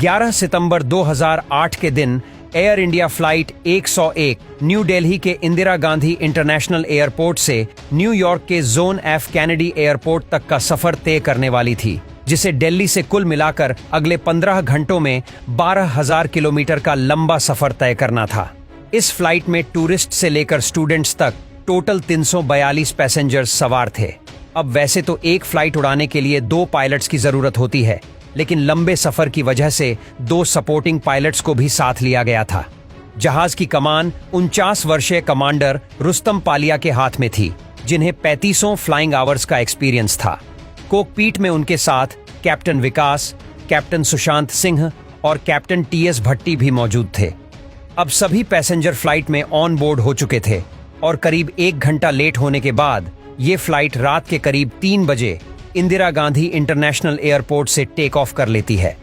11 सितंबर 2008 के दिन air India flight 101 new Delhi के इंदिरा गांधी इंटरनेशनल एयरपोर्ट से न्यूयॉर्क के जोन एफ कैनेडी एयरपोर्ट तक का सफर तय करने वाली थी, जिसे दिल्ली से कुल मिलाकर अगले 15 घंटों में 12,000 किलोमीटर का लंबा सफर तय करना था। इस फ्लाइट में टूरिस्ट से लेकर स्टूडेंट्स तक टोटल 342 पैसेंजर्स सवार थे। अब वैसे तो एक फ्लाइट उड़ाने के लिए 2 पायलट्स की जरूरत होती है, लेकिन लंबे सफर की वजह से 2 सपोर्टिंग पायलट्स को भी साथ लिया गया था। जहाज की कमान 49 वर्षीय कमांडर रुस्तम पालिया के हाथ में थी, जिन्हें 35 फ्लाइंग आवर्स का एक्सपीरियंस था। कोकपीट में उनके साथ कैप्टन विकास, कैप्टन सुशांत सिंह और कैप्टन टीएस भट्टी भी मौजूद थे। अब सभी पैसेंजर फ्लाइट में ऑन बोर्ड हो चुके थे और करीब 1 घंटा लेट होने के बाद ये फ्लाइट रात के करीब 3 बजे इंदिरा गांधी इंटरनेशनल एयरपोर्ट से टेक ऑफ कर लेती है,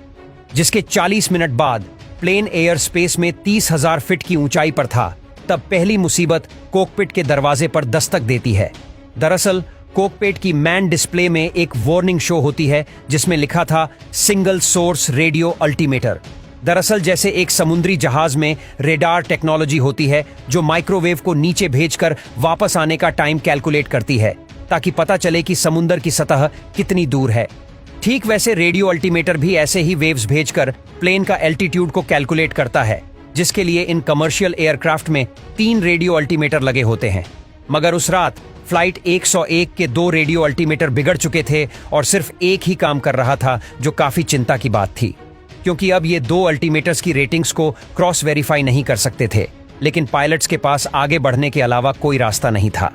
जिसके 40 मिनट बाद प्लेन एयर स्पेस में 30,000 फीट की ऊंचाई पर था। तब पहली मुसीबत कोकपिट के दरवाजे पर दस्तक देती है। दरअसल कोकपिट की मैन डिस्प्ले में एक वार्निंग शो होती है, जिसमें लिखा था सिंगल सोर्स रेडियो अल्टीमेटर। दरअसल जैसे एक समुद्री जहाज में रेडार टेक्नोलॉजी होती है, जो माइक्रोवेव को नीचे भेजकर वापस आने का टाइम कैलकुलेट करती है, ताकि पता चले कि समुद्र की सतह कितनी दूर है। ठीक वैसे रेडियो अल्टीमेटर भी ऐसे ही वेव्स भेजकर प्लेन का एल्टीट्यूड को कैलकुलेट करता है, जिसके लिए इन कमर्शियल एयरक्राफ्ट में 3 रेडियो अल्टीमेटर लगे होते हैं। मगर उस रात फ्लाइट 101 के 2 रेडियो अल्टीमेटर बिगड़ चुके थे और सिर्फ एक ही काम कर रहा था, जो काफी चिंता की बात थी, क्योंकि अब ये 2 अल्टीमेटर्स की रेटिंग्स को क्रॉस वेरीफाई नहीं कर सकते थे। लेकिन पायलट्स के पास आगे बढ़ने के अलावा कोई रास्ता नहीं था।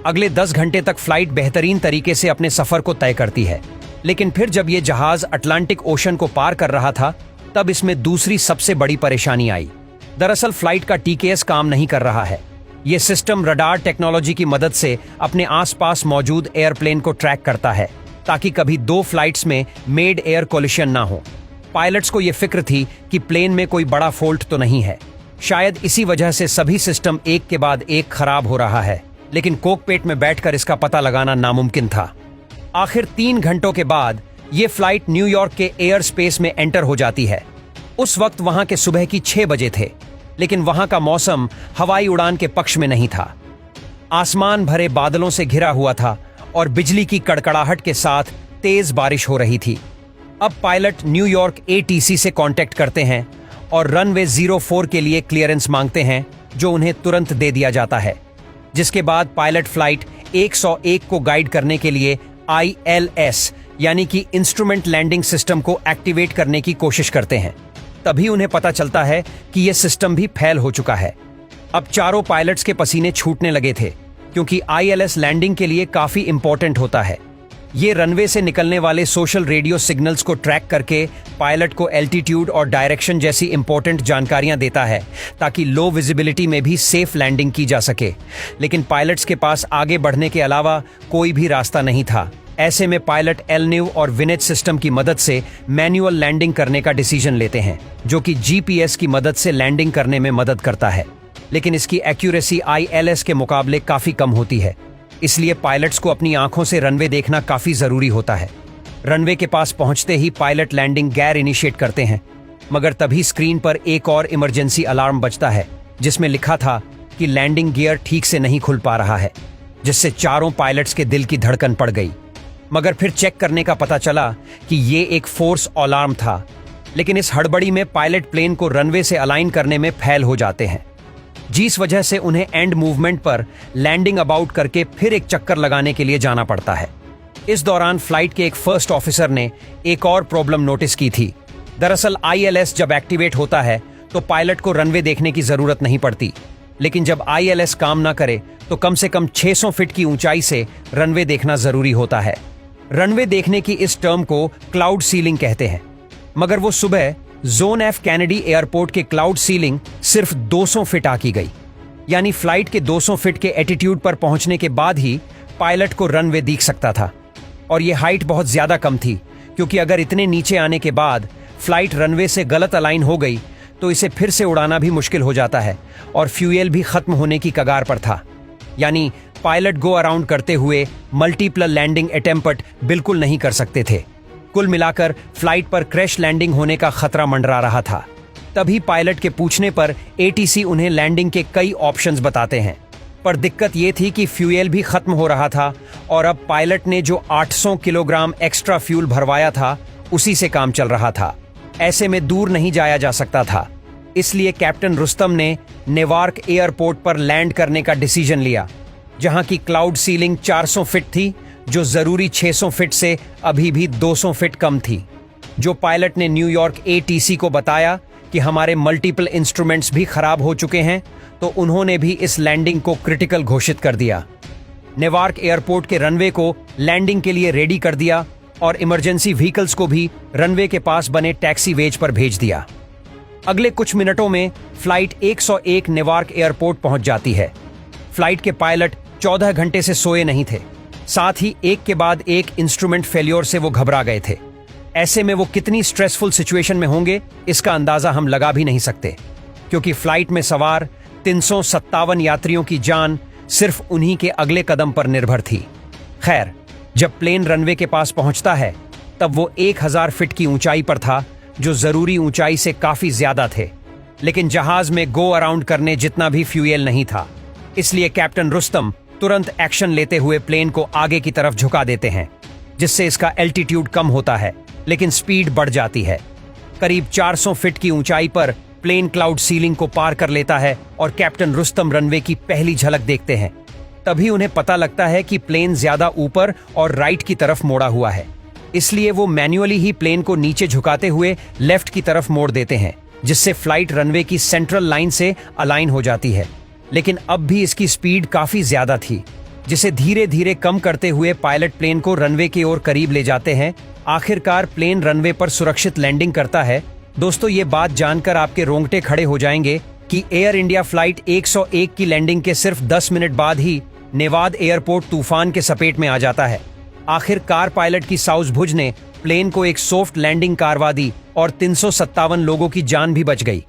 अगले 10 घंटे तक फ्लाइट बेहतरीन तरीके से अपने सफर को तय करती है, लेकिन फिर जब ये जहाज अटलांटिक ओशन को पार कर रहा था, तब इसमें दूसरी सबसे बड़ी परेशानी आई। दरअसल फ्लाइट का टीकेएस काम नहीं कर रहा है। ये सिस्टम रडार टेक्नोलॉजी की मदद से अपने आसपास मौजूद एयरप्लेन को ट्रैक करता है, ताकि कभी 2 फ्लाइट्स में मेड एयर कोलिशन ना हो। पायलट्स को यह फिक्र थी कि प्लेन में कोई बड़ा फॉल्ट तो नहीं है। शायद इसी वजह से सभी सिस्टम एक के बाद एक खराब हो रहा है, लेकिन कोकपिट में बैठकर इसका पता लगाना नामुमकिन था। आखिर 3 घंटों के बाद यह फ्लाइट न्यूयॉर्क के एयर स्पेस में एंटर हो जाती है। उस वक्त वहां के सुबह की 6 बजे थे, लेकिन वहां का मौसम हवाई उड़ान के पक्ष में नहीं था। आसमान भरे बादलों से घिरा हुआ था और बिजली की कड़कड़ाहट के साथ तेज बारिश हो रही थी। अब पायलट न्यूयॉर्क एटीसी से कांटेक्ट करते हैं और रनवे 04 के लिए क्लियरेंस मांगते हैं, जो उन्हें तुरंत दे दिया जाता है। जिसके बाद पायलट फ्लाइट 101 को गाइड करने के लिए ILS यानी कि इंस्ट्रूमेंट लैंडिंग सिस्टम को एक्टिवेट करने की कोशिश करते हैं। तभी उन्हें पता चलता है कि यह सिस्टम भी फेल हो चुका है। अब चारों पायलट्स के पसीने छूटने लगे थे, क्योंकि ILS लैंडिंग के लिए काफी इंपॉर्टेंट होता है। ये रनवे से निकलने वाले सोशल रेडियो सिग्नल्स को ट्रैक करके पायलट को एल्टीट्यूड और डायरेक्शन जैसी इंपॉर्टेंट जानकारियां देता है, ताकि लो विजिबिलिटी में भी सेफ लैंडिंग की जा सके। लेकिन पायलट्स के पास आगे बढ़ने के अलावा कोई भी रास्ता नहीं था। ऐसे में पायलट एलन्यू और विनेट सिस्टम की मदद से मैन्युअल लैंडिंग करने का डिसीजन लेते हैं, जो कि GPS की मदद से लैंडिंग करने में मदद करता है। लेकिन इसकी एक्यूरेसी ILS के मुकाबले काफी कम होती है, इसलिए पायलट्स को अपनी आंखों से रनवे देखना काफी जरूरी होता है। रनवे के पास पहुंचते ही पायलट लैंडिंग गैर इनिशिएट करते हैं, मगर तभी स्क्रीन पर एक और इमरजेंसी अलार्म बजता है, जिसमें लिखा था कि लैंडिंग गियर ठीक से नहीं खुल पा रहा है, जिससे चारों पायलट्स के दिल की धड़कन पड़ गई। मगर फिर चेक करने का पता चला कि ये एक फोर्स अलार्म था। लेकिन इस हड़बड़ी में पायलट प्लेन को रनवे से अलाइन करने में फेल हो जाते हैं, जिस वजह से उन्हें एंड मूवमेंट पर लैंडिंग अबाउट करके फिर एक चक्कर लगाने के लिए जाना पड़ता है। इस दौरान फ्लाइट के एक फर्स्ट ऑफिसर ने एक और प्रॉब्लम नोटिस की थी। दरअसल ILS जब एक्टिवेट होता है तो पायलट को रनवे देखने की जरूरत नहीं पड़ती, लेकिन जब ILS काम ना करे तो कम से कम 600 फीट की ऊंचाई से रनवे देखना जरूरी होता है। रनवे देखने की इस टर्म को क्लाउड सीलिंग कहते हैं। मगर वो सुबह जोन एफ कैनेडी एयरपोर्ट के क्लाउड सीलिंग सिर्फ 200 फीट आकी गई, यानी फ्लाइट के 200 फीट के एटीट्यूड पर पहुंचने के बाद ही पायलट को रनवे दिख सकता था। और ये हाइट बहुत ज्यादा कम थी, क्योंकि अगर इतने नीचे आने के बाद फ्लाइट रनवे से गलत अलाइन हो गई तो इसे फिर से उड़ाना भी मुश्किल हो जाता है और फ्यूएल भी खत्म होने की कगार पर था। यानी पायलट गो अराउंड करते हुए मल्टीपल लैंडिंग अटेम्प्ट बिल्कुल नहीं कर सकते थे। कुल मिलाकर फ्लाइट पर क्रैश लैंडिंग होने का खतरा मंडरा रहा था। तभी पायलट के पूछने पर एटीसी उन्हें लैंडिंग के कई ऑप्शंस बताते हैं, पर दिक्कत ये थी कि फ्यूल भी खत्म हो रहा था और अब पायलट ने जो 800 किलोग्राम एक्स्ट्रा फ्यूल भरवाया था उसी से काम चल रहा था। ऐसे में दूर नहीं जाया जा सकता था, इसलिए कैप्टन रुस्तम ने नेवार्क एयरपोर्ट पर लैंड करने का डिसीजन लिया, जहां की क्लाउड सीलिंग 400 फीट थी, जो जरूरी 600 फीट से अभी भी 200 फीट कम थी। जो पायलट ने न्यूयॉर्क एटीसी को बताया कि हमारे मल्टीपल इंस्ट्रूमेंट्स भी खराब हो चुके हैं, तो उन्होंने भी इस लैंडिंग को क्रिटिकल घोषित कर दिया। नेवार्क एयरपोर्ट के रनवे को लैंडिंग के लिए रेडी कर दिया और इमरजेंसी व्हीकल्स को भी रनवे के पास बने टैक्सी वेज पर भेज दिया। अगले कुछ मिनटों में फ्लाइट 101 नेवार्क एयरपोर्ट पहुंच जाती है। फ्लाइट के पायलट 14 घंटे से सोए नहीं थे, साथ ही एक के बाद एक इंस्ट्रूमेंट फेल्योर से वो घबरा गए थे। ऐसे में वो कितनी स्ट्रेसफुल सिचुएशन में होंगे इसका अंदाजा हम लगा भी नहीं सकते, क्योंकि फ्लाइट में सवार 357 यात्रियों की जान सिर्फ उन्हीं के अगले कदम पर निर्भर थी। खैर, जब प्लेन रनवे के पास पहुंचता है तब वो 1000 फीट की ऊंचाई पर था, जो जरूरी ऊंचाई से काफी ज्यादा थे, लेकिन जहाज में गो अराउंड करने जितना भी फ्यूल नहीं था। इसलिए कैप्टन रुस्तम तुरंत एक्शन लेते हुए प्लेन को आगे की तरफ झुका देते हैं, जिससे इसका एल्टीट्यूड कम होता है लेकिन स्पीड बढ़ जाती है। करीब 400 फीट की ऊंचाई पर प्लेन क्लाउड सीलिंग को पार कर लेता है और कैप्टन रुस्तम रनवे की पहली झलक देखते हैं। तभी उन्हें पता लगता है कि प्लेन ज्यादा ऊपर और राइट की तरफ मोड़ा हुआ है, इसलिए वो मैन्युअली ही प्लेन को नीचे झुकाते हुए लेफ्ट की तरफ मोड़ देते हैं, जिससे फ्लाइट रनवे की सेंट्रल लाइन से अलाइन हो जाती है। लेकिन अब भी इसकी स्पीड काफी ज्यादा थी, जिसे धीरे धीरे कम करते हुए पायलट प्लेन को रनवे की ओर करीब ले जाते हैं। आखिरकार प्लेन रनवे पर सुरक्षित लैंडिंग करता है। दोस्तों, ये बात जानकर आपके रोंगटे खड़े हो जाएंगे कि एयर इंडिया फ्लाइट 101 की लैंडिंग के सिर्फ 10 मिनट बाद ही नेवाद एयरपोर्ट तूफान के सपेट में आ जाता है। आखिरकार पायलट की साउस-भुज ने प्लेन को एक सॉफ्ट लैंडिंग करवा दी और 357 लोगों की जान भी बच गई।